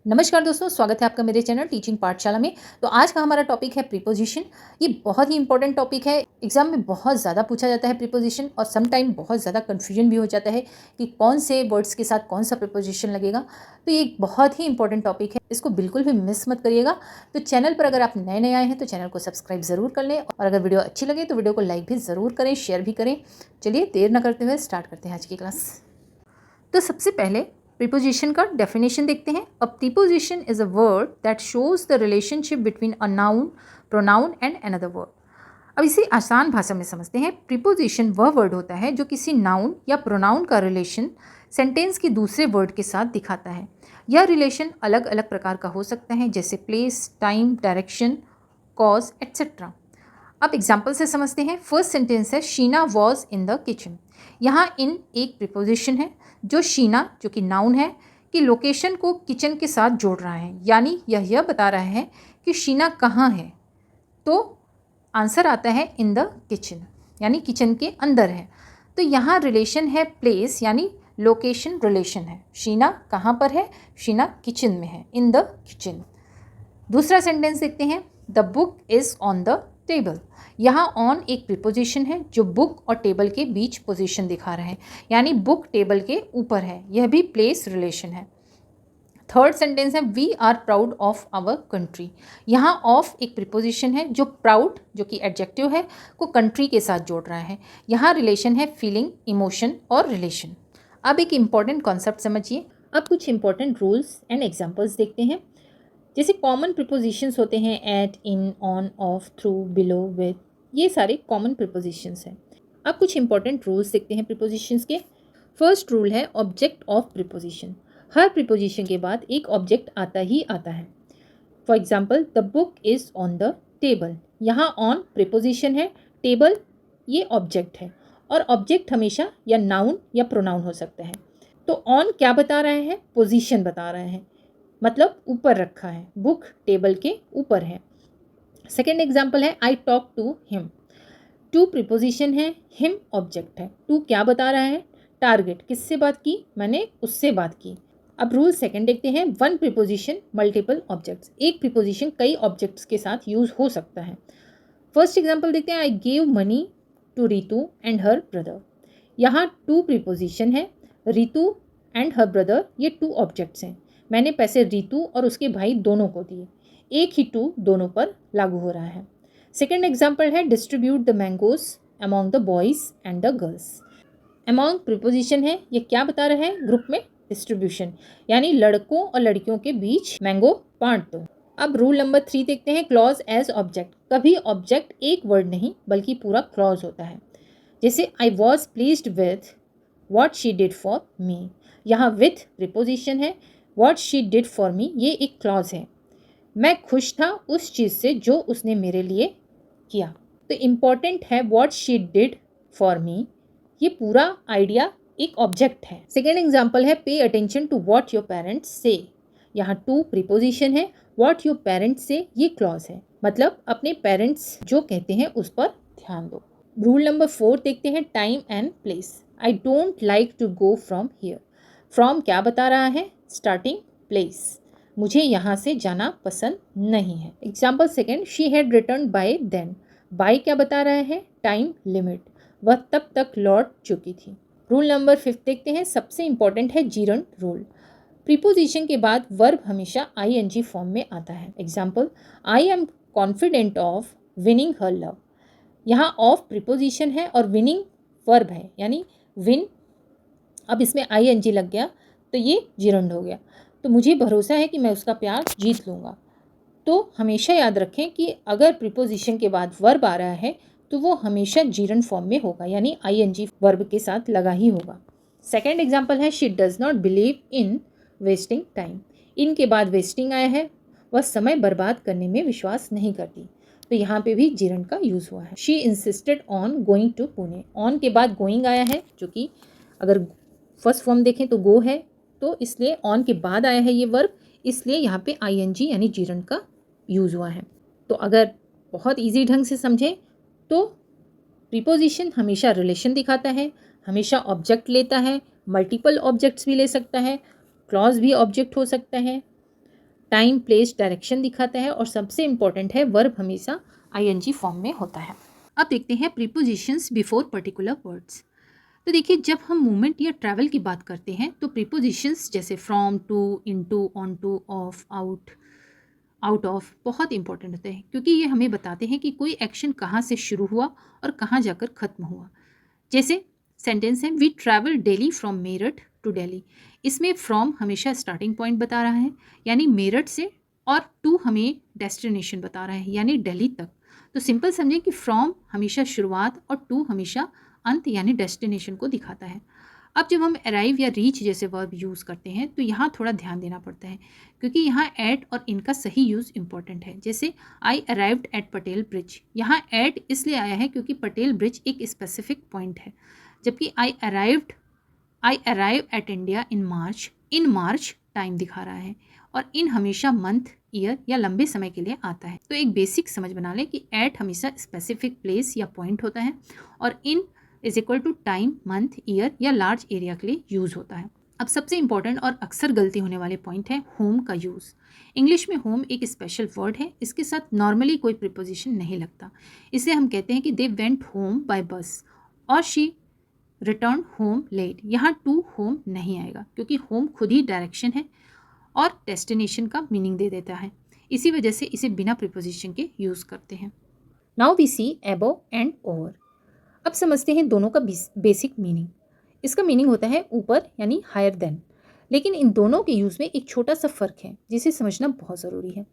नमस्कार दोस्तों, स्वागत है आपका मेरे चैनल टीचिंग पाठशाला में। तो आज का हमारा टॉपिक है प्रीपोजिशन। ये बहुत ही इंपॉर्टेंट टॉपिक है। एग्जाम में बहुत ज़्यादा पूछा जाता है प्रीपोजिशन, और सम टाइम बहुत ज़्यादा कन्फ्यूजन भी हो जाता है कि कौन से वर्ड्स के साथ कौन सा प्रीपोजिशन लगेगा। तो ये एक बहुत ही इंपॉर्टेंट टॉपिक है, इसको बिल्कुल भी मिस मत करिएगा। तो चैनल पर अगर आप नए नए आए हैं तो चैनल को सब्सक्राइब ज़रूर कर लें, और अगर वीडियो अच्छी लगे तो वीडियो को लाइक भी ज़रूर करें, शेयर भी करें। चलिए देर न करते हुए स्टार्ट करते हैं आज की क्लास। तो सबसे पहले प्रीपोजिशन का डेफिनेशन देखते हैं। अ preposition is a word that shows the relationship between a noun, pronoun and another word. अब इसे आसान भाषा में समझते हैं। प्रीपोजिशन वह वर्ड होता है जो किसी नाउन या प्रोनाउन का रिलेशन सेंटेंस के दूसरे वर्ड के साथ दिखाता है। यह रिलेशन अलग अलग प्रकार का हो सकता है, जैसे place, time, direction, cause etcetera. अब एग्जाम्पल से समझते हैं। फर्स्ट सेंटेंस है Sheena was in the kitchen. यहाँ इन एक प्रीपोजिशन है जो शीना, जो कि नाउन है, कि लोकेशन को किचन के साथ जोड़ रहा है, यानी यह बता रहा है कि शीना कहाँ है। तो आंसर आता है इन द किचन, यानी किचन के अंदर है। तो यहाँ रिलेशन है प्लेस, यानी लोकेशन रिलेशन है। शीना कहाँ पर है? शीना किचन में है, इन द किचन। दूसरा सेंटेंस देखते हैं। The book is on the table. यहाँ ऑन एक प्रीपोजिशन है जो बुक और टेबल के बीच पोजीशन दिखा रहा है, यानी बुक टेबल के ऊपर है। यह भी प्लेस रिलेशन है। थर्ड सेंटेंस है we are proud of our country. यहाँ ऑफ एक प्रीपोजिशन है जो प्राउड, जो कि एडजेक्टिव है, को कंट्री के साथ जोड़ रहा है। यहाँ रिलेशन है फीलिंग, इमोशन और रिलेशन। अब एक इम्पॉर्टेंट कॉन्सेप्ट समझिए। अब कुछ इंपॉर्टेंट रूल्स एंड एग्जाम्पल्स देखते हैं। जैसे कॉमन प्रीपोजिशंस होते हैं at, in, on, of, through, below, with, ये सारे कॉमन प्रीपोजिशंस हैं। अब कुछ इंपॉर्टेंट रूल्स देखते हैं प्रीपोजिशंस के। फर्स्ट रूल है object of preposition. Her preposition के बाद एक ऑब्जेक्ट आता ही आता है। For example the book is on the table. यहाँ ऑन प्रीपोजिशन है, टेबल ये ऑब्जेक्ट है, और ऑब्जेक्ट हमेशा या नाउन या प्रोनाउन हो सकता है। तो ऑन क्या बता रहा है? पोजीशन बता रहा है, मतलब ऊपर रखा है। बुक टेबल के ऊपर है। सेकेंड एग्जाम्पल है I talk to him. To preposition है, हिम ऑब्जेक्ट है। टू क्या बता रहा है? टारगेट, किससे बात की? मैंने उससे बात की। अब रूल सेकंड देखते हैं। One preposition multiple objects. एक प्रीपोजिशन कई ऑब्जेक्ट्स के साथ यूज हो सकता है। फर्स्ट एग्जाम्पल देखते हैं। I gave money to Ritu and her brother. यहाँ टू प्रीपोजिशन है, रितु एंड हर ब्रदर ये टू ऑब्जेक्ट्स हैं। मैंने पैसे रितु और उसके भाई दोनों को दिए। एक ही टू दोनों पर लागू हो रहा है। सेकेंड एग्जाम्पल है distribute the mangoes among the boys and the girls. Among preposition है, ये क्या बता रहा है? ग्रुप में डिस्ट्रीब्यूशन, यानी लड़कों और लड़कियों के बीच मैंगो बांट दो। अब रूल नंबर 3 देखते हैं। Clause as object. कभी ऑब्जेक्ट एक वर्ड नहीं बल्कि पूरा क्लॉज होता है। जैसे I was pleased with what she did for me. यहाँ विथ प्रीपोजिशन है, what she did for me ये एक क्लॉज है। मैं खुश था उस चीज़ से जो उसने मेरे लिए किया। तो इम्पॉर्टेंट है what she did for me, ये पूरा आइडिया एक ऑब्जेक्ट है। सेकेंड एग्जाम्पल है pay attention to what your parents say. यहाँ टू प्रीपोजिशन है, वॉट योर पेरेंट्स से ये क्लॉज है, मतलब अपने पेरेंट्स जो कहते हैं उस पर ध्यान दो। रूल नंबर 4 देखते हैं। Time and place. I don't like to go from here. From क्या बता रहा है? स्टार्टिंग प्लेस, मुझे यहाँ से जाना पसंद नहीं है। Example second. She had return by then. By क्या बता रहा है? टाइम लिमिट, वह तब तक लौट चुकी थी। रूल नंबर 5 देखते हैं। सबसे इंपॉर्टेंट है जीरंड रूल। प्रीपोजिशन के बाद वर्ब हमेशा आईएनजी फॉर्म में आता है। Example I am confident of winning her love. यहाँ ऑफ प्रीपोजिशन है और विनिंग वर्ब है, यानी विन। अब इसमें आईएनजी लग गया तो ये जीरंड हो गया। तो मुझे भरोसा है कि मैं उसका प्यार जीत लूँगा। तो हमेशा याद रखें कि अगर प्रीपोजिशन के बाद वर्ब आ रहा है तो वो हमेशा जीरंड फॉर्म में होगा, यानी आईएनजी वर्ब के साथ लगा ही होगा। सेकेंड एग्जाम्पल है she does not believe in wasting time. In के बाद वेस्टिंग आया है, वह समय बर्बाद करने में विश्वास नहीं करती। तो यहाँ पे भी जीरंड का यूज़ हुआ है। She insisted on going to Pune. On के बाद गोइंग आया है, जो कि अगर फर्स्ट फॉर्म देखें तो गो है, तो इसलिए ऑन के बाद आया है ये वर्ब, इसलिए यहाँ पे आईएनजी यानी जीरंड का यूज़ हुआ है। तो अगर बहुत इजी ढंग से समझें तो प्रीपोजिशन हमेशा रिलेशन दिखाता है, हमेशा ऑब्जेक्ट लेता है, मल्टीपल ऑब्जेक्ट्स भी ले सकता है, क्लॉज भी ऑब्जेक्ट हो सकता है, टाइम, प्लेस, डायरेक्शन दिखाता है और सबसे इम्पॉर्टेंट है वर्ब हमेशा आईएनजी फॉर्म में होता है। अब देखते हैं प्रीपोजिशंस बिफोर पर्टिकुलर वर्ड्स। तो देखिए, जब हम मूवमेंट या ट्रैवल की बात करते हैं तो प्रीपोजिशंस जैसे from, to, into, on to, of, out, out of बहुत इंपॉर्टेंट होते हैं, क्योंकि ये हमें बताते हैं कि कोई एक्शन कहाँ से शुरू हुआ और कहाँ जाकर ख़त्म हुआ। जैसे सेंटेंस है, we travel daily from Meerut to Delhi. इसमें फ्रॉम हमेशा स्टार्टिंग पॉइंट बता रहा है यानी मेरठ से, और टू हमें डेस्टिनेशन बता रहा है यानी दिल्ली तक। तो सिंपल समझें कि फ्रॉम हमेशा शुरुआत और टू हमेशा अंत यानी डेस्टिनेशन को दिखाता है। अब जब हम अराइव या रीच जैसे वर्ब यूज़ करते हैं तो यहाँ थोड़ा ध्यान देना पड़ता है, क्योंकि यहाँ एट और इनका सही यूज़ इंपॉर्टेंट है। जैसे आई अराइव्ड एट पटेल ब्रिज, यहाँ एट इसलिए आया है क्योंकि पटेल ब्रिज एक स्पेसिफिक पॉइंट है, जबकि आई arrive at India in March time दिखा रहा है, और इन हमेशा मंथ, ईयर या लंबे समय के लिए आता है। तो एक बेसिक समझ बना लें कि एट हमेशा स्पेसिफिक प्लेस या पॉइंट होता है, और in is equal to time, month, year या लार्ज एरिया के लिए यूज़ होता है। अब सबसे इंपॉर्टेंट और अक्सर गलती होने वाले पॉइंट है होम का यूज़। इंग्लिश में होम एक स्पेशल वर्ड है, इसके साथ नॉर्मली कोई प्रीपोजिशन नहीं लगता। इसे हम कहते हैं कि दे वेंट होम बाय बस और शी रिटर्न होम लेट। यहाँ टू होम नहीं आएगा क्योंकि होम खुद ही डायरेक्शन है और डेस्टिनेशन का मीनिंग दे देता है, इसी वजह से इसे बिना प्रीपोजिशन के यूज़ करते हैं। Now we see above and over. अब समझते हैं दोनों का बेसिक मीनिंग। इसका मीनिंग होता है ऊपर यानी हायर देन, लेकिन इन दोनों के यूज़ में एक छोटा सा फ़र्क है जिसे समझना बहुत ज़रूरी है।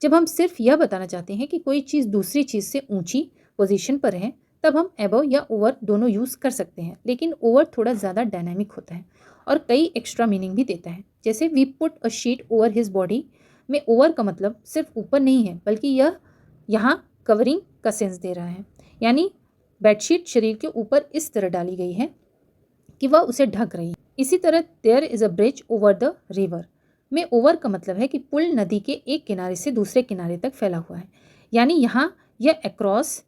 जब हम सिर्फ यह बताना चाहते हैं कि कोई चीज़ दूसरी चीज़ से ऊंची पोजीशन पर है तब हम अबव या ओवर दोनों यूज़ कर सकते हैं, लेकिन ओवर थोड़ा ज़्यादा डायनामिक होता है और कई एक्स्ट्रा मीनिंग भी देता है। जैसे we put a sheet over his body में ओवर का मतलब सिर्फ ऊपर नहीं है, बल्कि यह यहाँ कवरिंग का सेंस दे रहा है, यानी बेडशीट शरीर के ऊपर इस तरह डाली गई है कि वह उसे ढक रही है। इसी तरह there is a bridge over the river में ओवर का मतलब है कि पुल नदी के एक किनारे से दूसरे किनारे तक फैला हुआ है, यानी यहाँ यह अक्रॉस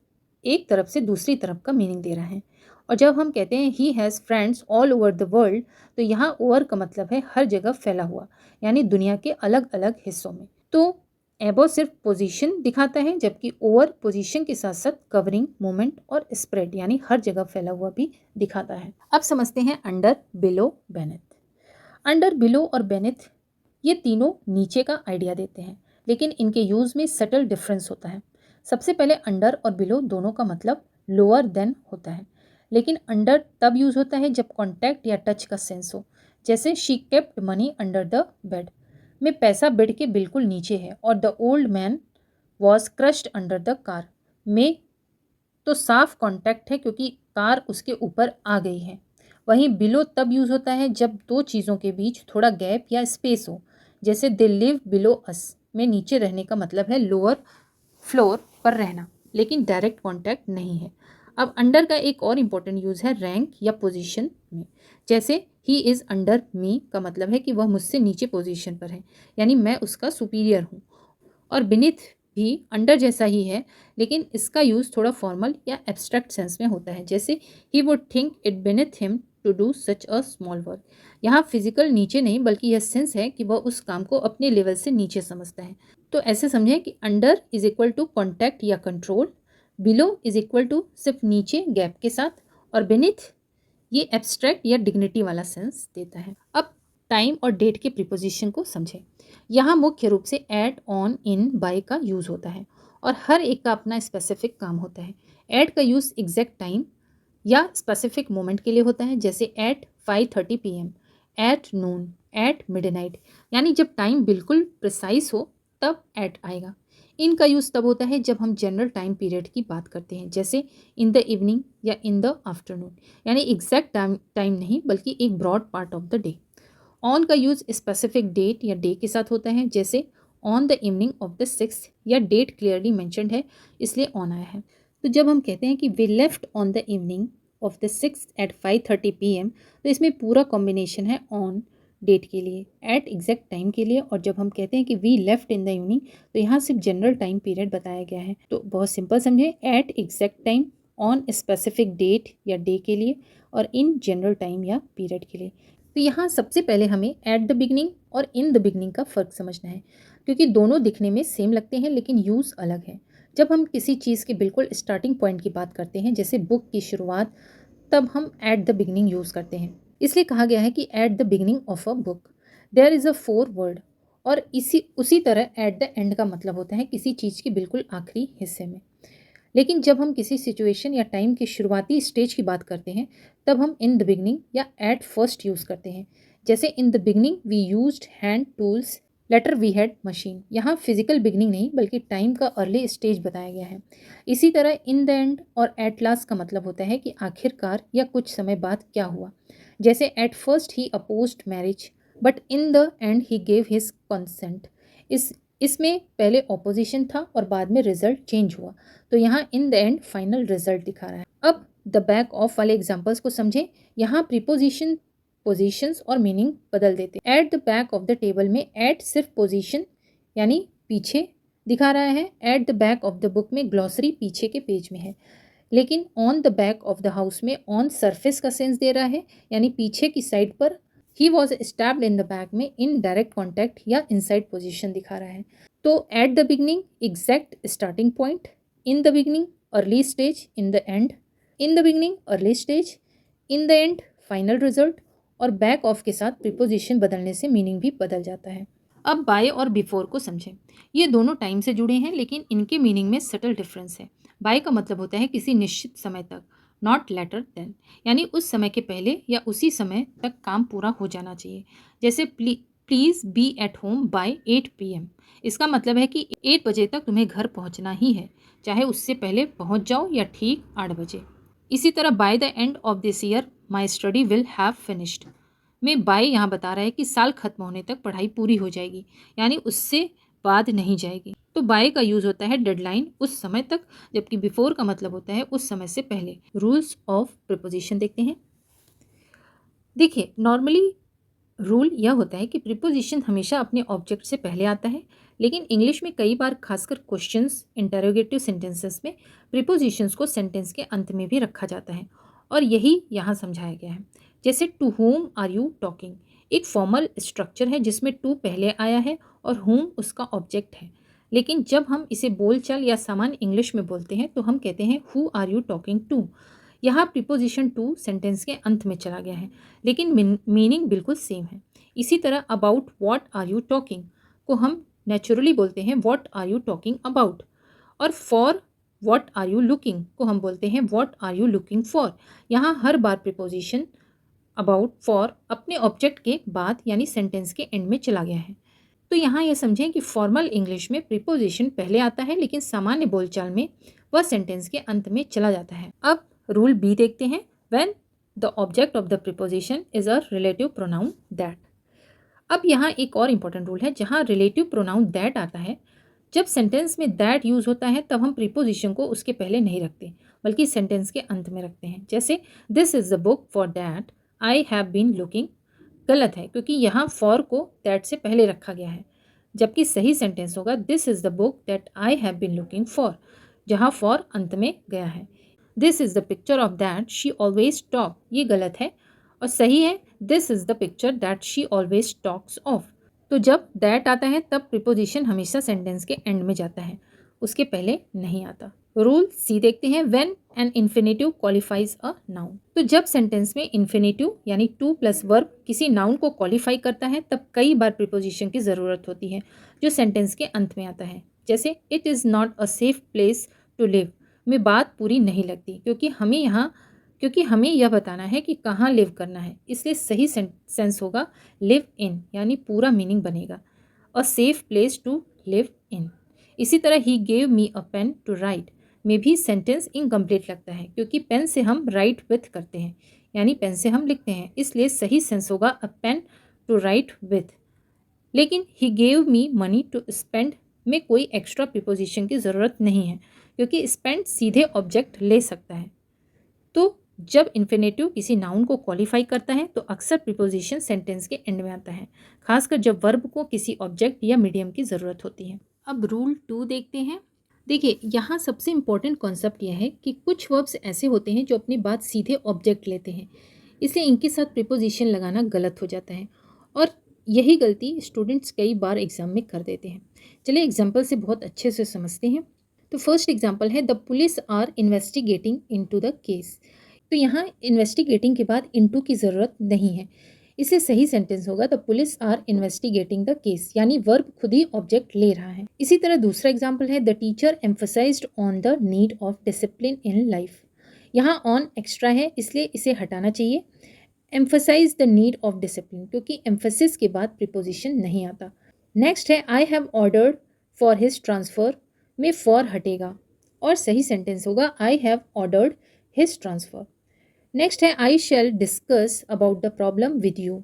एक तरफ से दूसरी तरफ का मीनिंग दे रहा है। और जब हम कहते हैं he has friends all over the world, तो यहाँ ओवर का मतलब है हर जगह फैला हुआ, यानी दुनिया के अलग अलग हिस्सों में। तो एबो सिर्फ पोजीशन दिखाता है, जबकि ओवर पोजीशन के साथ साथ कवरिंग, मूवमेंट और स्प्रेड यानी हर जगह फैला हुआ भी दिखाता है। अब समझते हैं under, below, beneath. Under, below और बेनेथ ये तीनों नीचे का आइडिया देते हैं, लेकिन इनके यूज़ में सटल डिफरेंस होता है। सबसे पहले अंडर और बिलो दोनों का मतलब लोअर देन होता है, लेकिन अंडर तब यूज़ होता है जब कॉन्टैक्ट या टच का सेंस हो। जैसे she kept money under the bed में पैसा बेड के बिल्कुल नीचे है, और the old man was crushed under the car में तो साफ कॉन्टैक्ट है क्योंकि कार उसके ऊपर आ गई है। वहीं बिलो तब यूज़ होता है जब दो चीज़ों के बीच थोड़ा गैप या स्पेस हो, जैसे दे लिव बिलो अस में नीचे रहने का मतलब है लोअर फ्लोर पर रहना, लेकिन डायरेक्ट कॉन्टैक्ट नहीं है। अब अंडर का एक और इम्पोर्टेंट यूज़ है रैंक या पोजीशन में। जैसे ही इज़ अंडर मी का मतलब है कि वह मुझसे नीचे पोजीशन पर है, यानी मैं उसका सुपीरियर हूँ। और बिनीथ भी अंडर जैसा ही है, लेकिन इसका यूज़ थोड़ा फॉर्मल या एब्स्ट्रैक्ट सेंस में होता है। जैसे he would think it beneath him to do such a small work. यहाँ फिजिकल नीचे नहीं, बल्कि यह सेंस है कि वह उस काम को अपने लेवल से नीचे समझता है। तो ऐसे समझें कि under is equal to contact या control, below is equal to सिर्फ नीचे गैप के साथ, और बेनिथ ये एब्स्ट्रैक्ट या डिग्निटी वाला सेंस देता है। अब टाइम और डेट के प्रीपोजिशन को समझें। यहाँ मुख्य रूप से एट, ऑन, इन, बाय का यूज़ होता है, और हर एक का अपना स्पेसिफिक काम होता है। एट का यूज़ एग्जैक्ट टाइम या स्पेसिफिक मोमेंट के लिए होता है, जैसे at 5:30 PM, at noon, at midnight, यानी जब टाइम बिल्कुल प्रिसाइज हो तब एट आएगा। इनका यूज़ तब होता है जब हम जनरल टाइम पीरियड की बात करते हैं, जैसे इन द इवनिंग या इन द आफ्टरनून, यानी एग्जैक्ट टाइम नहीं बल्कि एक broad part of the day. On का यूज़ स्पेसिफिक डेट या डे के साथ होता है, जैसे on the evening of the 6th, या डेट क्लियरली मैंशनड है इसलिए ऑन आया है। तो जब हम कहते हैं कि we left on the evening of the 6th at 5:30 PM, तो इसमें पूरा कॉम्बिनेशन है ऑन डेट के लिए, एट एग्जैक्ट टाइम के लिए, और जब हम कहते हैं कि we left in the evening तो यहाँ सिर्फ जनरल टाइम पीरियड बताया गया है। तो बहुत सिंपल समझे, at exact time, on specific date या डे के लिए, और इन जनरल टाइम या पीरियड के लिए। तो यहाँ सबसे पहले हमें एट द बिगनिंग और इन द बिगनिंग का फ़र्क समझना है, क्योंकि दोनों दिखने में सेम लगते हैं लेकिन यूज़ अलग है। जब हम किसी चीज़ के बिल्कुल स्टार्टिंग पॉइंट की बात करते हैं, जैसे बुक की शुरुआत, तब हम एट द बिगनिंग यूज़ करते हैं। इसलिए कहा गया है कि at the beginning of a book there is a foreword. और उसी तरह एट द एंड का मतलब होता है किसी चीज़ के बिल्कुल आखिरी हिस्से में। लेकिन जब हम किसी सिचुएशन या टाइम के शुरुआती स्टेज की बात करते हैं, तब हम इन द बिगनिंग या एट फर्स्ट यूज़ करते हैं। जैसे in the beginning we used hand tools, later we had machine. यहाँ फिजिकल बिगनिंग नहीं बल्कि टाइम का अर्ली स्टेज बताया गया है। इसी तरह इन द एंड और एट लास्ट का मतलब होता है कि आखिरकार या कुछ समय बाद क्या हुआ। जैसे at first he opposed marriage but in the and he gave his consent. इसमें पहले ऑपोजिशन था और बाद में रिजल्ट चेंज हुआ, तो यहाँ in the end final result दिखा रहा है। अब द बैक ऑफ वाले एग्जाम्पल्स को समझें। यहाँ प्रीपोजिशन पोजीशंस और मीनिंग बदल देते हैं। At the back of the table में एट सिर्फ पोजीशन यानी पीछे दिखा रहा है। At the back of the book में ग्लॉसरी पीछे के पेज में है। लेकिन on the back of the house में ऑन सरफेस का सेंस दे रहा है, यानी पीछे की साइड पर। He was stabbed in the back में इन डायरेक्ट कॉन्टैक्ट या इनसाइड पोजीशन दिखा रहा है। तो eight the beginning exact starting point, in the beginning early stage, in the end, in the beginning early stage, in the end final result. और back of के साथ preposition बदलने से मीनिंग भी बदल जाता है। अब बाय और बिफोर को समझें। ये दोनों टाइम से जुड़े हैं लेकिन इनके मीनिंग में सटल डिफरेंस है। बाय का मतलब होता है किसी निश्चित समय तक, नॉट लेटर देन, यानी उस समय के पहले या उसी समय तक काम पूरा हो जाना चाहिए। जैसे please be at home by 8 PM। इसका मतलब है कि 8 बजे तक तुम्हें घर पहुंचना ही है, चाहे उससे पहले पहुंच जाओ या ठीक 8 बजे। इसी तरह by the end of this year my study will have finished में बाय यहाँ बता रहा है कि साल खत्म होने तक पढ़ाई पूरी हो जाएगी, यानी उससे बाद नहीं जाएगी। तो बाय का यूज़ होता है डेडलाइन, उस समय तक, जबकि बिफोर का मतलब होता है उस समय से पहले। रूल्स ऑफ प्रीपोजिशन देखते हैं। देखिए, नॉर्मली रूल यह होता है कि प्रीपोजिशन हमेशा अपने ऑब्जेक्ट से पहले आता है, लेकिन इंग्लिश में कई बार खासकर क्वेश्चंस, इंटरोगेटिव सेंटेंसेस में प्रीपोजिशंस को सेंटेंस के अंत में भी रखा जाता है, और यही यहाँ समझाया गया है। जैसे to whom are you talking एक फॉर्मल स्ट्रक्चर है जिसमें टू पहले आया है और होम उसका ऑब्जेक्ट है। लेकिन जब हम इसे बोलचाल या सामान्य इंग्लिश में बोलते हैं तो हम कहते हैं who are you talking to. यहाँ प्रीपोजिशन टू सेंटेंस के अंत में चला गया है, लेकिन मीनिंग बिल्कुल सेम है। इसी तरह about what are you talking को हम नेचुरली बोलते हैं what are you talking about, और for what are you looking को हम बोलते हैं what are you looking for. यहाँ हर बार प्रीपोजिशन अबाउट फॉर अपने ऑब्जेक्ट के बाद यानी सेंटेंस के एंड में चला गया है। तो यहाँ यह समझें कि फॉर्मल इंग्लिश में प्रीपोजिशन पहले आता है, लेकिन सामान्य बोलचाल में वह सेंटेंस के अंत में चला जाता है। अब रूल बी देखते हैं। When the object of the preposition is a relative pronoun that. अब यहाँ एक और इम्पॉर्टेंट रूल है, जहाँ रिलेटिव प्रोनाउन दैट आता है, जब सेंटेंस में दैट यूज़ होता है तब हम प्रीपोजिशन को उसके पहले नहीं रखते बल्कि सेंटेंस के अंत में रखते हैं। जैसे this is the book for that I have been looking. गलत है क्योंकि यहाँ फॉर को दैट से पहले रखा गया है, जबकि सही सेंटेंस होगा this is the book that I have been looking for, जहाँ फॉर अंत में गया है। This is the picture of that she always talk, ये गलत है और सही है this is the picture that she always talks of. तो जब दैट आता है तब प्रीपोजिशन हमेशा सेंटेंस के एंड में जाता है, उसके पहले नहीं आता। रूल सी देखते हैं। When an infinitive qualifies a noun. तो जब सेंटेंस में इन्फिनेटिव यानी टू प्लस वर्ब किसी नाउन को क्वालिफाई करता है तब कई बार प्रीपोजिशन की ज़रूरत होती है जो सेंटेंस के अंत में आता है। जैसे it is not a safe place to live में बात पूरी नहीं लगती क्योंकि हमें यह बताना है कि कहाँ लिव करना है, इसलिए सही सेंस होगा लिव इन, यानी पूरा मीनिंग बनेगा a safe place to live in. इसी तरह ही gave me a pen to write में भी सेंटेंस इनकम्प्लीट लगता है क्योंकि पेन से हम राइट विथ करते हैं, यानी पेन से हम लिखते हैं, इसलिए सही सेंस होगा a pen to write with. लेकिन he gave me money to spend में कोई एक्स्ट्रा प्रीपोजिशन की ज़रूरत नहीं है क्योंकि स्पेंड सीधे ऑब्जेक्ट ले सकता है। तो जब इन्फिनेटिव किसी नाउन को क्वालिफाई करता है तो अक्सर प्रीपोजिशन सेंटेंस के एंड में आता है, खासकर जब वर्ब को किसी ऑब्जेक्ट या मीडियम की ज़रूरत होती है। अब रूल 2 देखते हैं। देखिए, यहाँ सबसे इम्पॉर्टेंट कॉन्सेप्ट यह है कि कुछ वर्ब्स ऐसे होते हैं जो अपनी बात सीधे ऑब्जेक्ट लेते हैं, इसलिए इनके साथ प्रीपोजिशन लगाना गलत हो जाता है और यही गलती स्टूडेंट्स कई बार एग्ज़ाम में कर देते हैं। चलिए एग्जाम्पल से बहुत अच्छे से समझते हैं। तो फर्स्ट एग्जाम्पल है the police are investigating into the case. तो यहाँ इन्वेस्टिगेटिंग के बाद इनटू की ज़रूरत नहीं है, इससे सही सेंटेंस होगा the police are investigating the case, यानी वर्ब खुद ही ऑब्जेक्ट ले रहा है। इसी तरह दूसरा एग्जाम्पल है the teacher emphasized on the need of discipline in life. यहाँ ऑन एक्स्ट्रा है इसलिए इसे हटाना चाहिए। Emphasize the need of discipline, क्योंकि एम्फसिस के बाद प्रीपोजिशन नहीं आता। नेक्स्ट है I have ordered for his transfer, में फॉर हटेगा और सही सेंटेंस होगा I have ordered his transfer. Next है I shall discuss about the problem with you,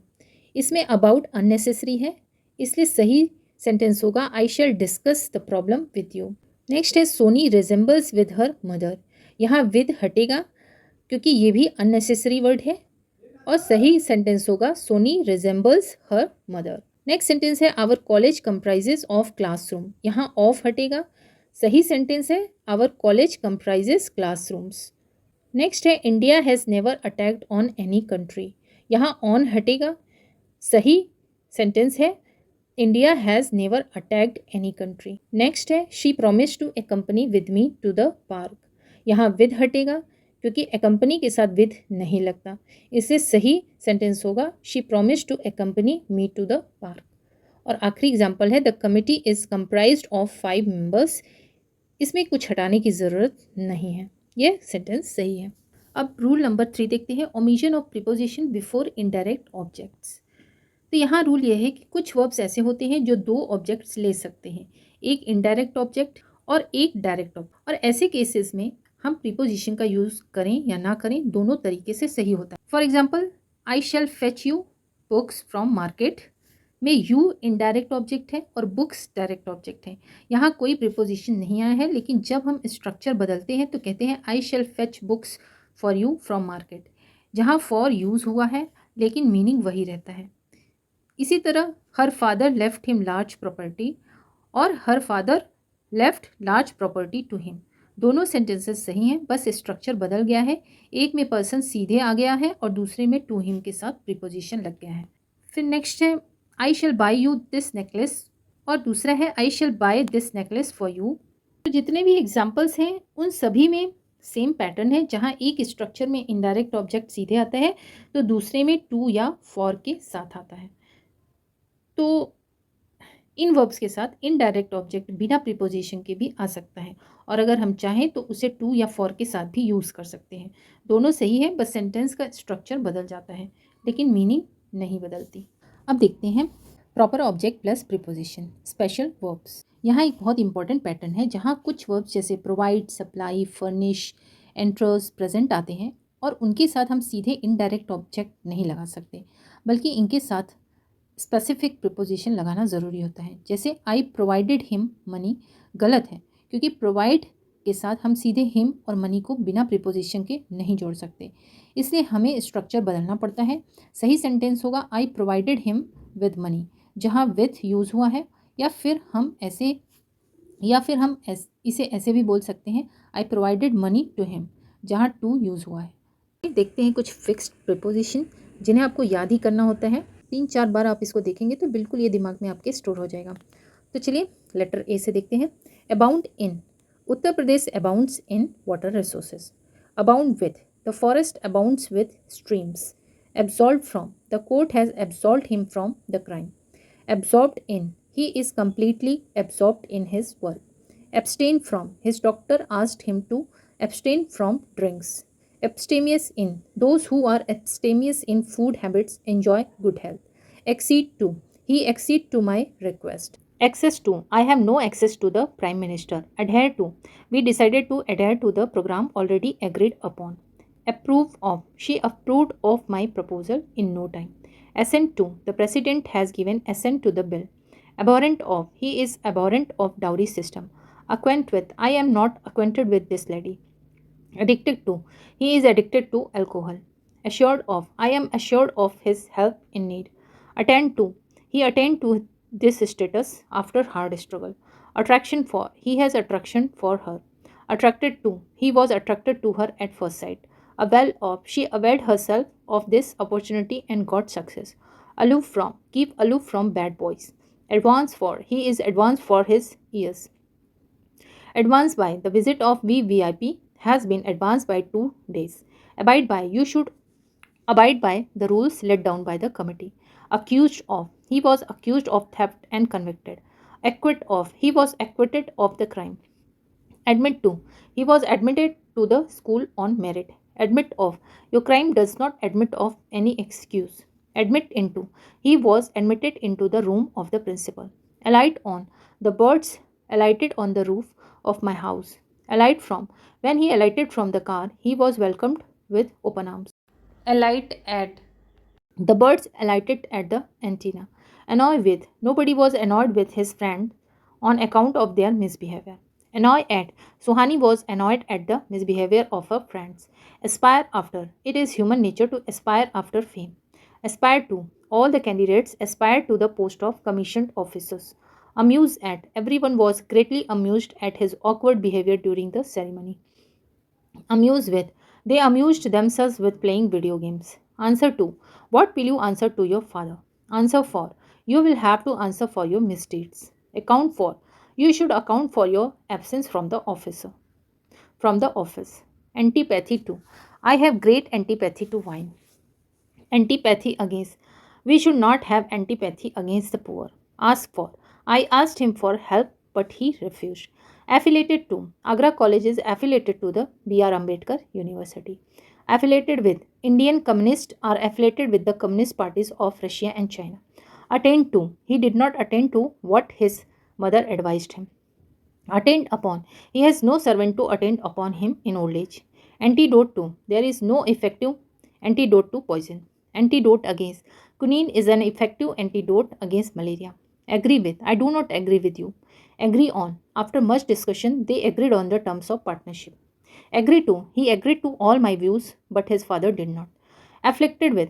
इसमें अबाउट अननेसेसरी है इसलिए सही सेंटेंस होगा I shall discuss the problem with you. Next है Soni resembles with her mother, यहाँ विद हटेगा क्योंकि ये भी अननेसेसरी वर्ड है और सही सेंटेंस होगा Soni resembles her mother. Next sentence है our college comprises of classroom, यहाँ ऑफ हटेगा, सही सेंटेंस है our college comprises classrooms. Next है India has never attacked on any country, यहाँ ऑन हटेगा, सही सेंटेंस है India has never attacked any country. Next है she promise to accompany with me to the park, यहाँ with हटेगा क्योंकि एक्कम्पनी के साथ विद नहीं लगता, इससे सही सेंटेंस होगा she promise to accompany me to the park. और आखिरी एग्जाम्पल है the committee is comprised of 5 members, इसमें कुछ हटाने की ज़रूरत नहीं है, ये सेंटेंस सही है। अब रूल नंबर 3 देखते हैं, omission of preposition before indirect objects. तो यहाँ रूल ये है कि कुछ वर्ब्स ऐसे होते हैं जो 2 ऑब्जेक्ट्स ले सकते हैं, एक इनडायरेक्ट ऑब्जेक्ट और एक डायरेक्ट ऑब्जेक्ट, और ऐसे केसेस में हम प्रीपोजिशन का यूज़ करें या ना करें दोनों तरीके से सही होता है। For example I shall fetch you books from market में यू इनडायरेक्ट ऑब्जेक्ट है और बुक्स डायरेक्ट ऑब्जेक्ट है, यहाँ कोई प्रीपोजिशन नहीं आया है, लेकिन जब हम स्ट्रक्चर बदलते हैं तो कहते हैं I shall fetch books for you from market, जहाँ फॉर यूज़ हुआ है लेकिन मीनिंग वही रहता है। इसी तरह her father left him large property और her father left large property to him, दोनों सेंटेंसेस सही हैं, बस स्ट्रक्चर बदल गया है, एक में पर्सन सीधे आ गया है और दूसरे में टू हिम के साथ प्रीपोजिशन लग गया है। फिर नेक्स्ट है I shall buy you this necklace और दूसरा है I shall buy this necklace for you. तो जितने भी एग्जाम्पल्स हैं उन सभी में सेम पैटर्न है, जहाँ एक स्ट्रक्चर में इनडायरेक्ट ऑब्जेक्ट सीधे आता है तो दूसरे में टू या फॉर के साथ आता है। तो इन वर्ब्स के साथ इनडायरेक्ट ऑब्जेक्ट बिना प्रीपोजिशन के भी आ सकता है और अगर हम चाहें तो उसे टू या फॉर के साथ भी यूज़ कर सकते हैं, दोनों सही है, बस सेंटेंस का स्ट्रक्चर बदल जाता है लेकिन मीनिंग नहीं बदलती। अब देखते हैं proper object plus preposition special verbs. यहाँ एक बहुत इंपॉर्टेंट पैटर्न है जहाँ कुछ वर्ब्स जैसे provide, supply, furnish, enters, present आते हैं और उनके साथ हम सीधे इनडायरेक्ट ऑब्जेक्ट नहीं लगा सकते, बल्कि इनके साथ स्पेसिफिक प्रीपोजिशन लगाना ज़रूरी होता है। जैसे आई प्रोवाइडेड हिम मनी गलत है क्योंकि प्रोवाइड के साथ हम सीधे हिम और मनी को बिना प्रीपोजिशन के नहीं जोड़ सकते, इसलिए हमें स्ट्रक्चर बदलना पड़ता है। सही सेंटेंस होगा आई प्रोवाइडेड हिम विद मनी, जहाँ विद यूज़ हुआ है, या फिर हम इसे ऐसे भी बोल सकते हैं आई प्रोवाइडेड मनी टू हिम, जहाँ टू यूज़ हुआ है। देखते हैं कुछ फिक्स्ड प्रीपोजिशन जिन्हें आपको याद ही करना होता है, 3-4 बार आप इसको देखेंगे तो बिल्कुल ये दिमाग में आपके स्टोर हो जाएगा। तो चलिए लेटर ए से देखते हैं। Abound in, Uttar Pradesh abounds in water resources. Abound with, the forest abounds with streams. Absolve from, the court has absolved him from the crime. Absorbed in, he is completely absorbed in his work. Abstain from, his doctor asked him to abstain from drinks. Abstemious in, those who are abstemious in food habits enjoy good health. Accede to, he acceded to my request. Access to, I have no access to the Prime Minister. Adhere to, we decided to adhere to the program already agreed upon. Approve of, she approved of my proposal in no time. Assent to, the President has given assent to the bill. Abhorrent of, he is abhorrent of dowry system. Acquaint with, I am not acquainted with this lady. Addicted to, he is addicted to alcohol. Assured of, I am assured of his help in need. Attend to, he attained to this status after hard struggle. Attraction for, he has attraction for her. Attracted to, he was attracted to her at first sight. Avail of, she availed herself of this opportunity and got success. Aloof from, keep aloof from bad boys. Advance for, he is advanced for his years. Advance by, the visit of VVIP has been advanced by 2 days. Abide by, you should abide by the rules laid down by the committee. Accused of, he was accused of theft and convicted. Acquit of, he was acquitted of the crime. Admit to, he was admitted to the school on merit. Admit of, your crime does not admit of any excuse. Admit into, he was admitted into the room of the principal. Alight on, the birds alighted on the roof of my house. Alight from, when he alighted from the car, he was welcomed with open arms. Alight at, the birds alighted at the antenna. Annoy with, nobody was annoyed with his friend on account of their misbehavior. Annoy at, Suhani was annoyed at the misbehavior of her friends. Aspire after, it is human nature to aspire after fame. Aspire to, all the candidates aspired to the post of commissioned officers. Amuse at, everyone was greatly amused at his awkward behavior during the ceremony. Amuse with, they amused themselves with playing video games. Answer to, what will you answer to your father? Answer for, you will have to answer for your misdeeds. Account for, you should account for your absence from the office. Antipathy to, I have great antipathy to wine. Antipathy against, we should not have antipathy against the poor. Ask for, I asked him for help but he refused. Affiliated to, Agra College is affiliated to the B.R. Ambedkar University. Affiliated with, Indian communists are affiliated with the communist parties of Russia and China. Attend to, he did not attend to what his mother advised him. Attend upon, he has no servant to attend upon him in old age. Antidote to, there is no effective antidote to poison. Antidote against, quinine is an effective antidote against malaria. Agree with, I do not agree with you. Agree on, after much discussion, they agreed on the terms of partnership. Agree to, he agreed to all my views, but his father did not. Afflicted with,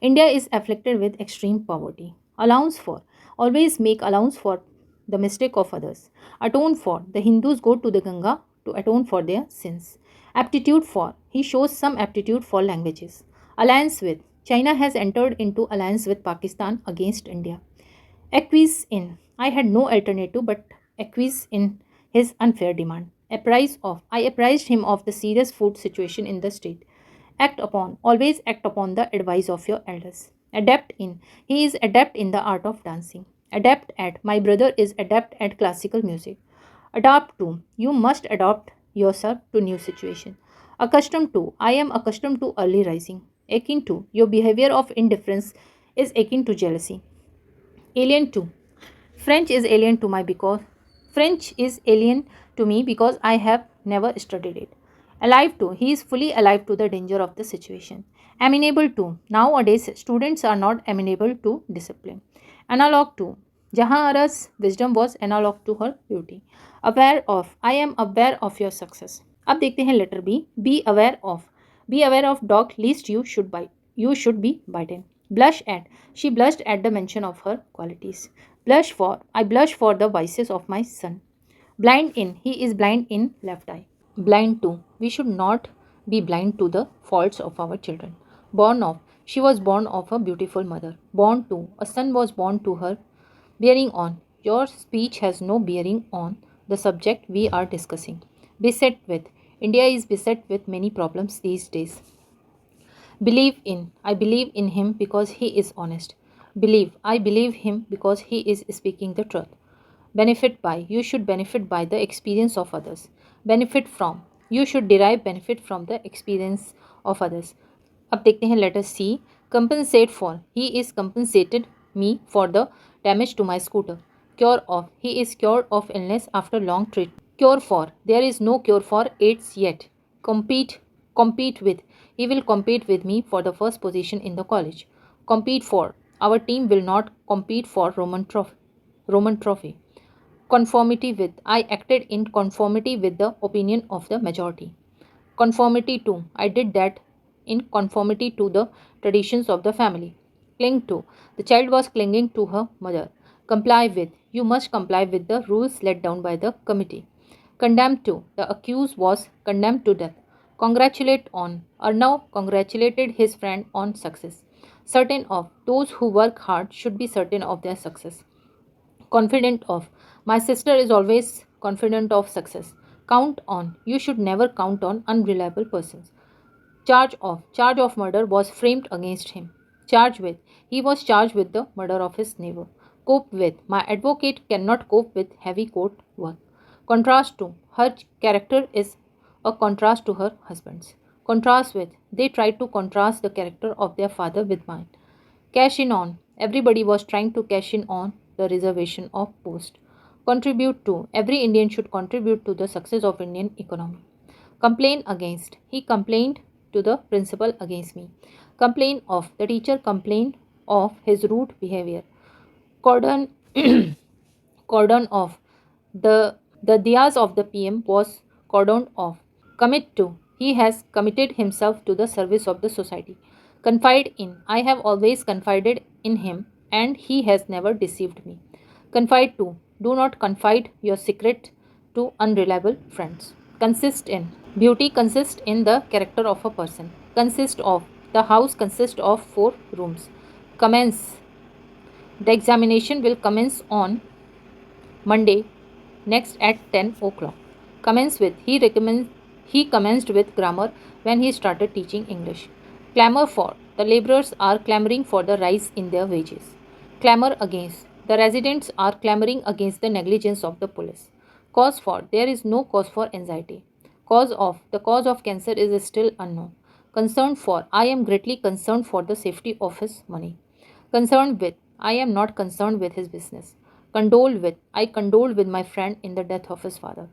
India is afflicted with extreme poverty. Allowance for, always make allowance for the mistake of others. Atone for, the Hindus go to the Ganga to atone for their sins. Aptitude for, he shows some aptitude for languages. Alliance with, China has entered into alliance with Pakistan against India. Acquiesce in, I had no alternative but acquiesce in his unfair demand. Apprise of, I apprised him of the serious food situation in the state. Act upon, always act upon the advice of your elders. Adept in, he is adept in the art of dancing. Adept at, my brother is adept at classical music. Adapt to, you must adapt yourself to new situation. Accustomed to, I am accustomed to early rising. Akin to, your behavior of indifference is akin to jealousy. Alien to, French is alien to my because French is alien to me because I have never studied it. Alive to, he is fully alive to the danger of the situation. Amenable to, nowadays students are not amenable to discipline. Analog to, Jahan Ara's wisdom was analog to her beauty. Aware of, I am aware of your success. अब देखते हैं letter beware of dog least you should be bitten. Blush at, she blushed at the mention of her qualities. Blush for, I blush for the vices of my son. Blind in, he is blind in left eye. Blind to, we should not be blind to the faults of our children. Born of, she was born of a beautiful mother. Born to, a son was born to her. Bearing on, your speech has no bearing on the subject we are discussing. Beset with, India is beset with many problems these days. Believe in, I believe in him because he is honest. Believe, I believe him because he is speaking the truth. Benefit by, you should benefit by the experience of others. Benefit from, you should derive benefit from the experience of others. अब देखते हैं letter C. Compensate for, he is compensated me for the damage to my scooter. Cure of, he is cured of illness after long treatment. Cure for, there is no cure for AIDS yet. Compete with, he will compete with me for the first position in the college. Compete for, our team will not compete for Roman trophy. Conformity with, I acted in conformity with the opinion of the majority. Conformity to, I did that in conformity to the traditions of the family. Cling to, the child was clinging to her mother. Comply with, you must comply with the rules laid down by the committee. Condemned to, the accused was condemned to death. congratulate on. Arnav congratulated his friend on success. Certain of. Those who work hard should be certain of their success. Confident of. My sister is always confident of success. Count on. You should never count on unreliable persons. Charge of. Charge of murder was framed against him. Charge with. He was charged with the murder of his neighbor. Cope with. My advocate cannot cope with heavy court work. Contrast to. Her character is a contrast to her husband's. Contrast with. They tried to contrast the character of their father with mine. Cash in on. Everybody was trying to cash in on the reservation of post. Contribute to. Every Indian should contribute to the success of Indian economy. Complain against. He complained to the principal against me. Complain of. The teacher complained of his rude behavior. Cordon cordon off. The dias of the PM was cordoned off. Commit to. He has committed himself to the service of the society. Confide in. I have always confided in him and he has never deceived me. Confide to. Do not confide your secret to unreliable friends. Consist in. Beauty consists in the character of a person. Consist of. The house consists of 4 rooms. Commence. The examination will commence on Monday next at 10 o'clock. Commence with. He commenced with grammar when he started teaching English. Clamor for. The laborers are clamoring for the rise in their wages. Clamor against. The residents are clamoring against the negligence of the police. Cause for. There is no cause for anxiety. Cause of. The cause of cancer is still unknown. Concern for. I am greatly concerned for the safety of his money. Concerned with. I am not concerned with his business. Condole with. I condoled with my friend in the death of his father.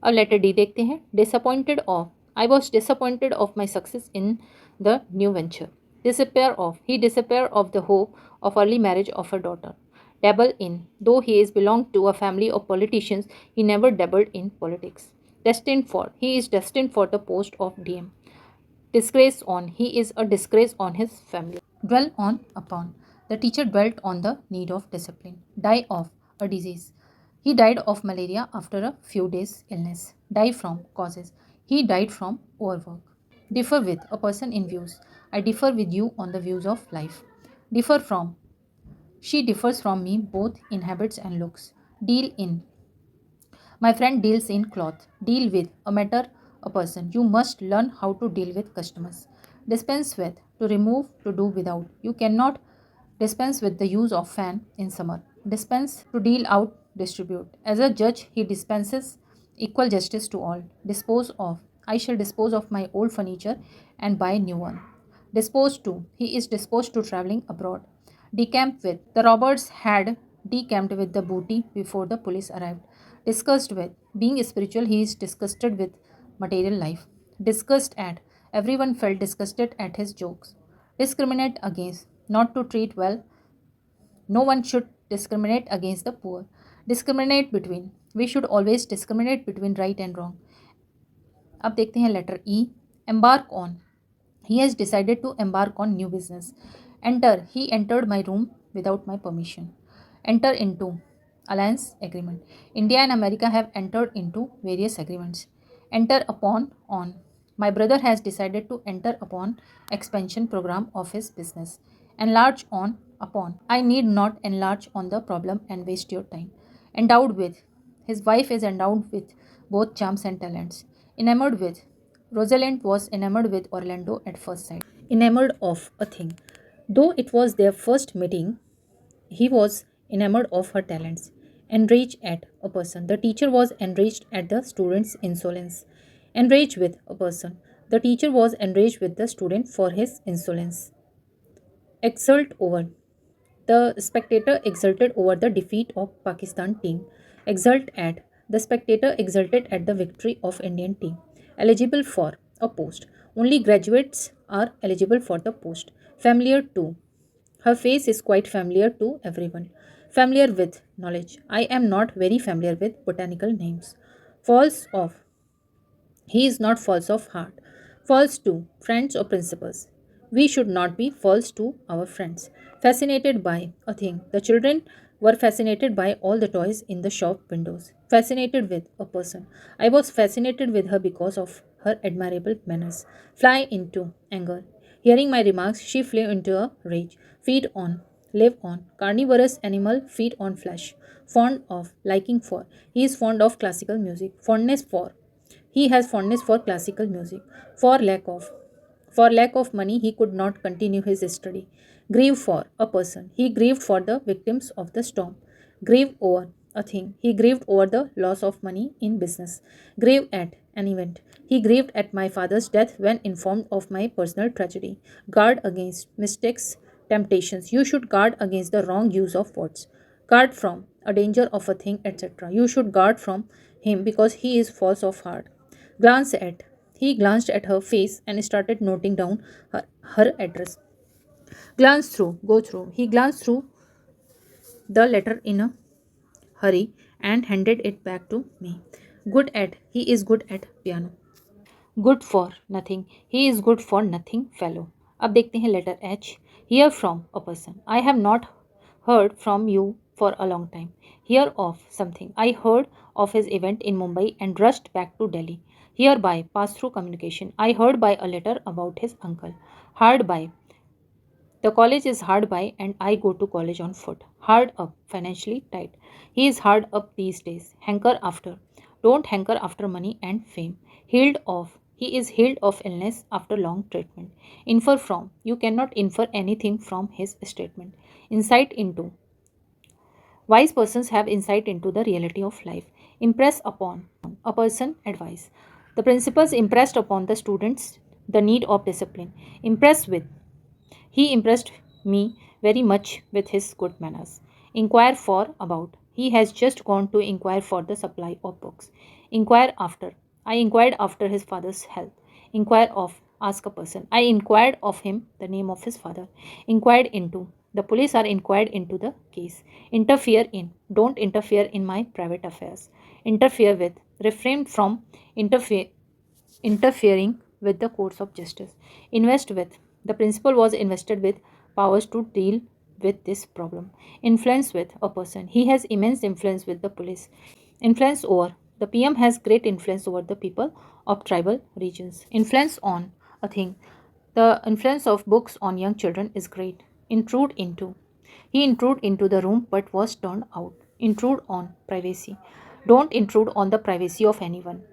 अब letter D देखते हैं. Disappointed of. I was disappointed of my success in the new venture. Despair of. He despaired of the hope of early marriage of her daughter. Dabble in. Though he is belonged to a family of politicians, he never dabbled in politics. Destined for. He is destined for the post of DM. Disgrace on. He is a disgrace on his family. Dwell on upon. The teacher dwelt on the need of discipline. Die of. A disease. He died of malaria after a few days' illness. Die from. Causes. He died from overwork. Differ with. A person in views. I differ with you on the views of life. Differ from. She differs from me both in habits and looks. Deal in. My friend deals in cloth. Deal with. A matter, a person. You must learn how to deal with customers. Dispense with. To remove, to do without. You cannot dispense with the use of fan in summer. Dispense. To deal out, distribute. As a judge, he dispenses equal justice to all. Dispose of. I shall dispose of my old furniture and buy new one. Disposed to. He is disposed to traveling abroad. Decamp with. The robbers had decamped with the booty before the police arrived. Disgust with. Being spiritual, he is disgusted with material life. Disgust at. Everyone felt disgusted at his jokes. Discriminate against. Not to treat well. No one should discriminate against the poor. Discriminate between. We should always discriminate between right and wrong. अब देखते हैं letter E. Embark on. He has decided to embark on new business. Enter. He entered my room without my permission. Enter into. Alliance agreement. India and America have entered into various agreements. Enter upon. On. My brother has decided to enter upon expansion program of his business. Enlarge on. Upon. I need not enlarge on the problem and waste your time. Endowed with. His wife is endowed with both charms and talents. Enamored with. Rosalind was enamored with Orlando at first sight. Enamored of a thing. Though it was their first meeting, he was enamored of her talents. Enraged at a person. The teacher was enraged at the student's insolence. Enraged with a person. The teacher was enraged with the student for his insolence. Exult over. The spectator exulted over the defeat of Pakistan team. Exult at. The spectator exulted at the victory of Indian team. Eligible for a post. Only graduates are eligible for the post. Familiar to. Her face is quite familiar to everyone. Familiar with knowledge. I am not very familiar with botanical names. False of. He is not false of heart. False to. Friends or principles. We should not be false to our friends. Fascinated by a thing. The children were fascinated by all the toys in the shop windows. Fascinated with a person. I was fascinated with her because of her admirable manners. Fly into anger. Hearing my remarks, she flew into a rage. Feed on, live on. Carnivorous animal, feed on flesh. Fond of, liking for. He is fond of classical music. Fondness for. He has fondness for classical music. For lack of. For lack of money, he could not continue his study. Grieve for a person. He grieved for the victims of the storm. Grieve over a thing. He grieved over the loss of money in business. Grieve at an event. He grieved at my father's death when informed of my personal tragedy. Guard against mistakes, temptations. You should guard against the wrong use of words. Guard from a danger of a thing, etc. You should guard from him because he is false of heart. Glance at. He glanced at her face and started noting down her address. Glance through, go through. He glanced through the letter in a hurry and handed it back to me. Good at, he is good at piano. Good for nothing. He is good for nothing fellow. अब देखते हैं letter H. Hear from a person. I have not heard from you for a long time. Hear of something. I heard of his event in Mumbai and rushed back to Delhi. Hereby pass through communication. I heard by a letter about his uncle. Hard by. The college is hard by, and I go to college on foot. Hard up, financially tight. He is hard up these days. Hanker after. Don't hanker after money and fame. Healed of. He is healed of illness after long treatment. Infer from. You cannot infer anything from his statement. Insight into. Wise persons have insight into the reality of life. Impress upon a person advice. The principals impressed upon the students the need of discipline. Impress with. He impressed me very much with his good manners. Inquire for about. He has just gone to inquire for the supply of books. Inquire after. I inquired after his father's health. Inquire of. Ask a person. I inquired of him the name of his father. Inquired into. The police are inquired into the case. Interfere in. Don't interfere in my private affairs. Interfere with. Refrain from interfering with the courts of justice. Invest with. The principal was invested with powers to deal with this problem. Influence with a person. He has immense influence with the police. Influence over. The PM has great influence over the people of tribal regions. Influence on a thing. The influence of books on young children is great. Intrude into. He intruded into the room but was turned out. Intrude on privacy. Don't intrude on the privacy of anyone.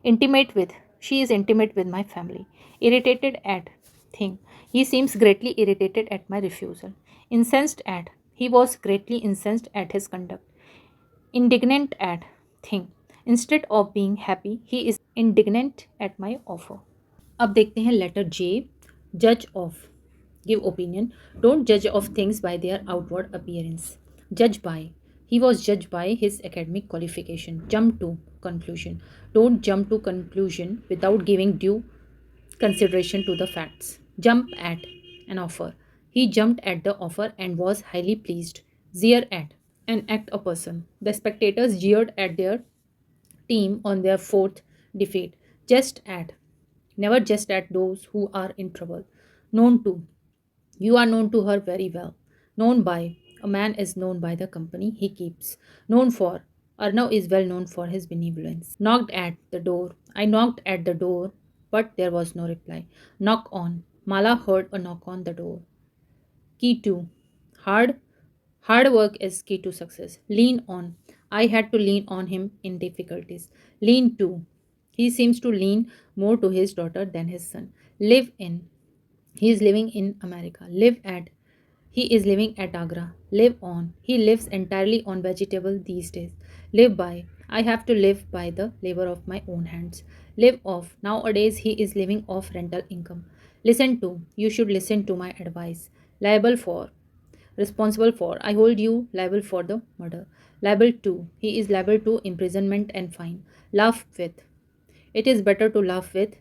Intimate with. She is intimate with my family. Irritated at. Thing. He seems greatly irritated at my refusal. Incensed at. He was greatly incensed at his conduct. Indignant at. Thing. Instead of being happy, he is indignant at my offer. अब देखते हैं letter J. Judge of. Give opinion. Don't judge of things by their outward appearance. Judge by. He was judged by his academic qualification. Jump to conclusion. Don't jump to conclusion without giving due consideration to the facts. Jump at an offer. He jumped at the offer and was highly pleased. Jeer at an act a person. The spectators jeered at their team on their fourth defeat. Jest at. Never jest at those who are in trouble. Known to. You are known to her very well. Known by. A man is known by the company he keeps. Known for. Arnav is well known for his benevolence. Knocked at the door. I knocked at the door, but there was no reply. Knock on. Mala heard a knock on the door. Key to. Hard. Hard work is key to success. Lean on. I had to lean on him in difficulties. Lean to. He seems to lean more to his daughter than his son. Live in. He is living in America. Live at. He is living at Agra. Live on. He lives entirely on vegetable these days. Live by. I have to live by the labor of my own hands. Live off. Nowadays he is living off rental income. Listen to. You should listen to my advice. Liable for. Responsible for. I hold you liable for the murder. Liable to. He is liable to imprisonment and fine. Laugh with. It is better to laugh with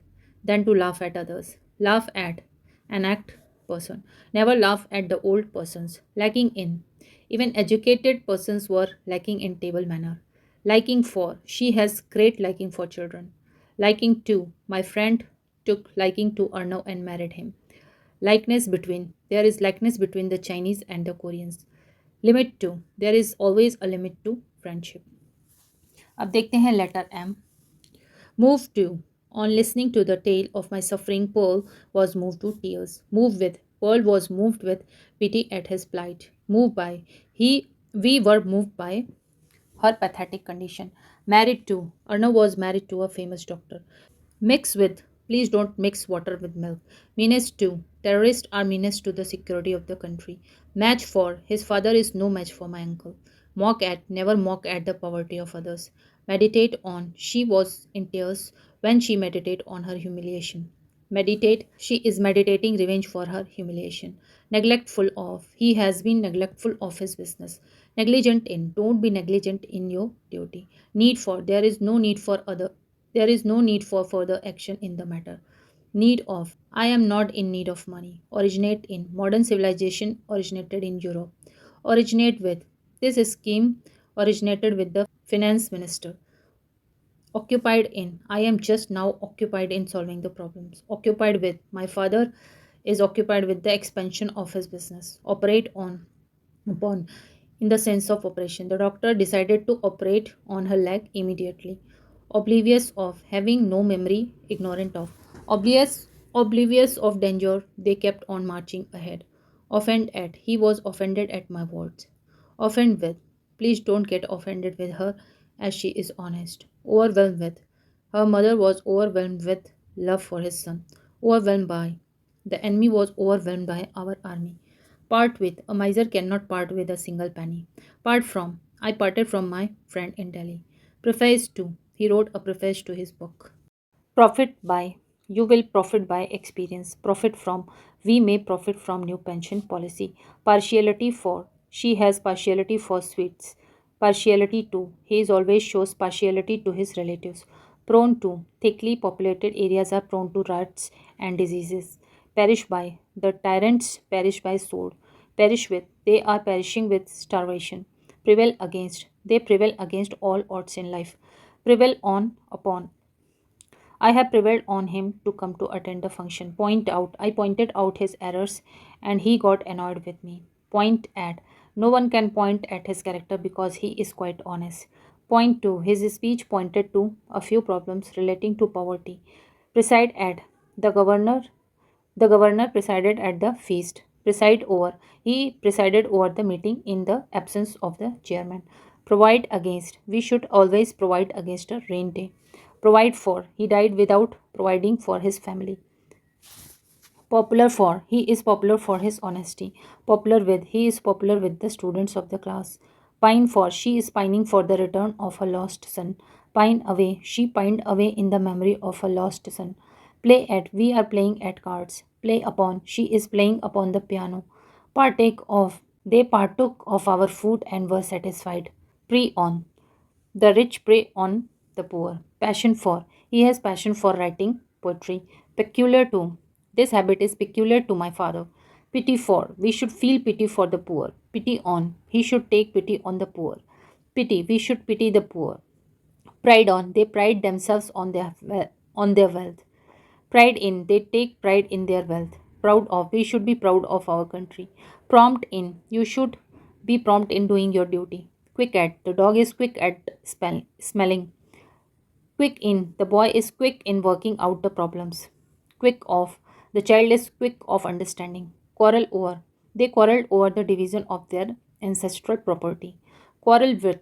than to laugh at others. Laugh at. An act person. Never laugh at the old persons. Lacking in. Even educated persons were lacking in table manner. Liking for. She has great liking for children. Liking to. My friend took liking to Arnav and married him. Likeness between. There is likeness between the Chinese and the Koreans. Limit to. There is always a limit to friendship. अब देखते हैं letter M. Move to. On listening to the tale of my suffering, Pearl was moved to tears. Pearl was moved with pity at his plight. We were moved by her pathetic condition. Arnav was married to a famous doctor. Mix with, please don't mix water with milk. Menace to, terrorists are menace to the security of the country. Match for, his father is no match for my uncle. Mock at, never mock at the poverty of others. Meditate on, she was in tears when she meditated on her humiliation. Meditate, she is meditating revenge for her humiliation. Neglectful of, he has been neglectful of his business. Negligent in, don't be negligent in your duty. Need for, there is no need for further action in the matter. Need of, I am not in need of money. Originate in, modern civilization originated in Europe. Originate with, this scheme originated with the finance minister. Occupied in, I am just now occupied in solving the problems. Occupied with, my father is occupied with the expansion of his business. Operate on, upon, in the sense of operation. The doctor decided to operate on her leg immediately. Oblivious of, having no memory, ignorant of. Oblivious of danger, they kept on marching ahead. Offend at, he was offended at my words. Offend with, please don't get offended with her as she is honest. Overwhelmed with, her mother was overwhelmed with love for his son. Overwhelmed by, the enemy was overwhelmed by our army. Part with, a miser cannot part with a single penny. Part from, I parted from my friend in Delhi. Preface to, he wrote a preface to his book. Profit by, you will profit by experience. Profit from, we may profit from new pension policy. Partiality for, she has partiality for sweets. Partiality to, he is always shows partiality to his relatives. Prone to, thickly populated areas are prone to riots and diseases. Perish by, the tyrants perish by sword. Perish with, they are perishing with starvation. Prevail against, they prevail against all odds in life. Prevail on, upon, I have prevailed on him to come to attend the function. I pointed out his errors and he got annoyed with me. Point at, no one can point at his character because he is quite honest. Point to, his speech pointed to a few problems relating to poverty. Preside at, the governor the governor presided at the feast. Preside over. He presided over the meeting in the absence of the chairman. Provide against. We should always provide against a rain day. Provide for. He died without providing for his family. Popular for. He is popular for his honesty. Popular with. He is popular with the students of the class. Pine for. She is pining for the return of her lost son. Pine away. She pined away in the memory of her lost son. Play at. We are playing at cards. Play upon. She is playing upon the piano. Partake of. They partook of our food and were satisfied. Prey on. The rich prey on the poor. Passion for. He has passion for writing poetry. Peculiar to. This habit is peculiar to my father. Pity for. We should feel pity for the poor. Pity on. He should take pity on the poor. Pity. We should pity the poor. Pride on. They pride themselves on their wealth. Pride in. They take pride in their wealth. Proud of. We should be proud of our country. Prompt in. You should be prompt in doing your duty. Quick at. The dog is quick at smelling. Quick in. The boy is quick in working out the problems. Quick off. The child is quick of understanding. Quarrel over. They quarreled over the division of their ancestral property. Quarrel with.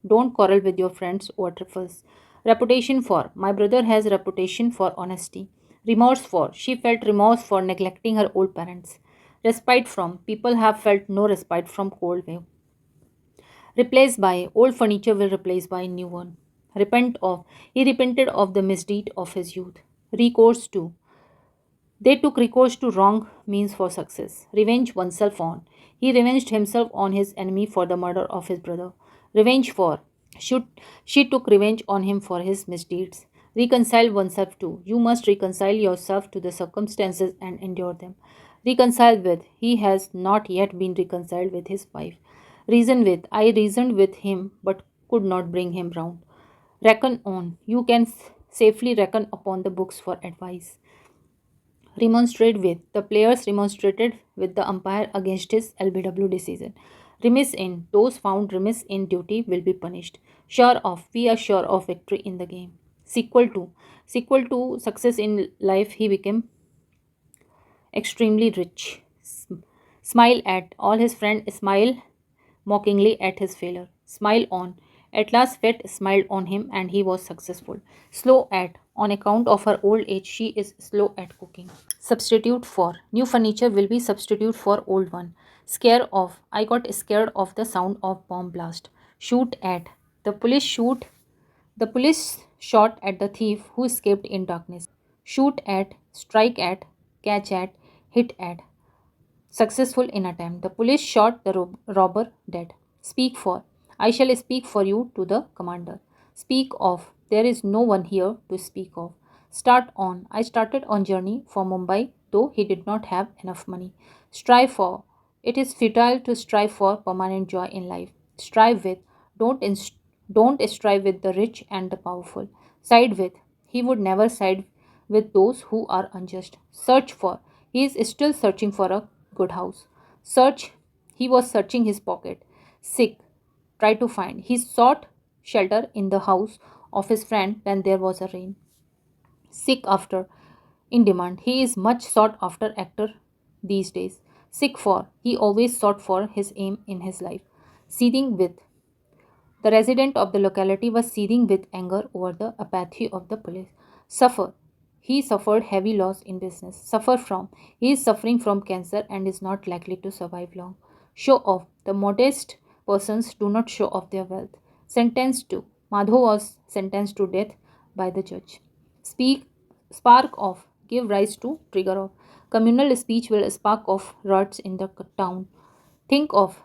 Don't quarrel with your friends over trifles. Reputation for. My brother has a reputation for honesty. Remorse for. She felt remorse for neglecting her old parents. Respite from. People have felt no respite from cold wave. Replaced by, old furniture will replace by new one. Repent of, he repented of the misdeed of his youth. Recourse to, they took recourse to wrong means for success. Revenge oneself on, he revenged himself on his enemy for the murder of his brother. Revenge for, should, she took revenge on him for his misdeeds. Reconcile oneself to, you must reconcile yourself to the circumstances and endure them. Reconcile with, he has not yet been reconciled with his wife. Reason with, I reasoned with him but could not bring him round. Reckon on, you can safely reckon upon the books for advice. Remonstrate with, the players remonstrated with the umpire against his LBW decision. Remiss in, those found remiss in duty will be punished. Sure of, we are sure of victory in the game. Sequel to success in life, he became extremely rich. Smile at all his friends smile mockingly at his failure. Smile on. At last fate smiled on him and he was successful. Slow at on account of her old age she is slow at cooking. Substitute for new furniture will be substitute for old one. Scare of I got scared of the sound of bomb blast. Shoot at the police shot at the thief who escaped in darkness. Shoot at, strike at, catch at, hit at. Successful in attempt. The police shot the robber dead. Speak for. I shall speak for you to the commander. Speak of. There is no one here to speak of. Start on. I started on journey for Mumbai, though he did not have enough money. Strive for. It is futile to strive for permanent joy in life. Strive with. Don't strive with the rich and the powerful. Side with. He would never side with those who are unjust. Search for. He is still searching for a good house. Search. He was searching his pocket. Sick. Try to find. He sought shelter in the house of his friend when there was a rain. Sick after. In demand. He is much sought after actor these days. Sick for. He always sought for his aim in his life. Seething with. The resident of the locality was seething with anger over the apathy of the police. Suffer. He suffered heavy loss in business. Suffer from. He is suffering from cancer and is not likely to survive long. Show off. The modest persons do not show off their wealth. Sentenced to. Madho was sentenced to death by the judge. Speak. Spark of. Give rise to. Trigger of. Communal speech will spark off riots in the town. Think of.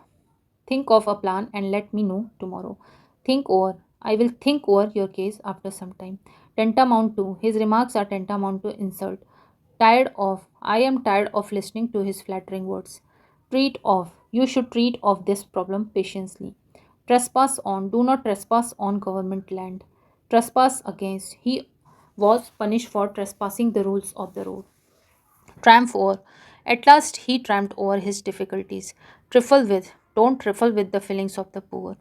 Think of a plan and let me know tomorrow. Think over. I will think over your case after some time. Tantamount to. His remarks are tantamount to insult. Tired of. I am tired of listening to his flattering words. Treat of. You should treat of this problem patiently. Trespass on. Do not trespass on government land. Trespass against. He was punished for trespassing the rules of the road. Triumph over. At last he triumphed over his difficulties. Trifle with. Don't trifle with the feelings of the poor.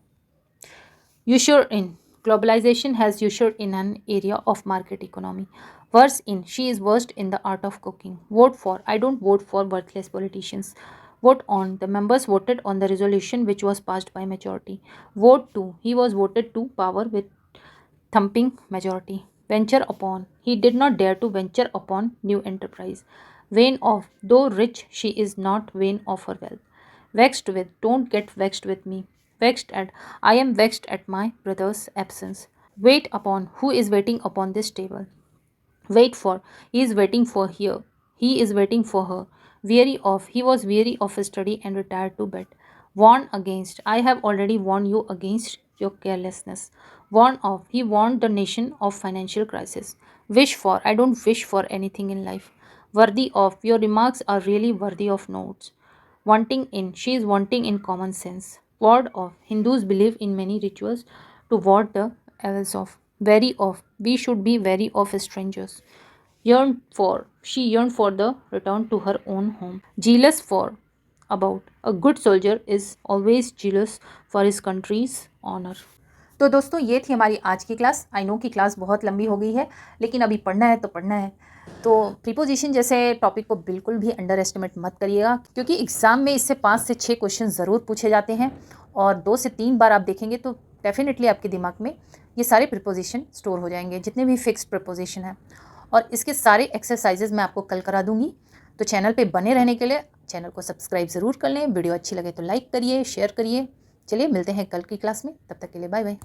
Usher in. Globalization has ushered in an area of market economy. Worse in. She is versed in the art of cooking. Vote for. I don't vote for worthless politicians. Vote on. The members voted on the resolution which was passed by majority. Vote to. He was voted to power with thumping majority. Venture upon. He did not dare to venture upon new enterprise. Vain of. Though rich, she is not vain of her wealth. Vexed with. Don't get vexed with me. Vexed at. I am vexed at my brother's absence. Wait upon. Who is waiting upon this table? Wait for. He is waiting for here. He is waiting for her. Weary of. He was weary of his study and retired to bed. Warn against. I have already warned you against your carelessness. Warn of. He warned the nation of financial crisis. Wish for. I don't wish for anything in life. Worthy of. Your remarks are really worthy of notes. Wanting in. She is wanting in common sense. Ward of. Hindus believe in many rituals to ward the evils of. Wary of. We should be wary of strangers. Yearn for. She yearned for the return to her own home. Jealous for. About. A good soldier is always jealous for his country's honor. तो दोस्तों ये थी हमारी आज की class. I know कि class बहुत लंबी हो गई है, लेकिन अभी पढ़ना है तो पढ़ना है. तो प्रीपोजिशन जैसे टॉपिक को बिल्कुल भी अंडर एस्टिमेट मत करिएगा, क्योंकि एग्ज़ाम में इससे 5 से 6 क्वेश्चन ज़रूर पूछे जाते हैं और 2 से 3 बार आप देखेंगे तो डेफिनेटली आपके दिमाग में ये सारे प्रीपोजिशन स्टोर हो जाएंगे, जितने भी फिक्स्ड प्रीपोजिशन हैं. और इसके सारे एक्सरसाइजेज मैं आपको कल करा दूँगी. तो चैनल पे बने रहने के लिए चैनल को सब्सक्राइब ज़रूर कर लें. वीडियो अच्छी लगे तो लाइक करिए, शेयर करिए. चलिए मिलते हैं कल की क्लास में. तब तक के लिए बाय बाय.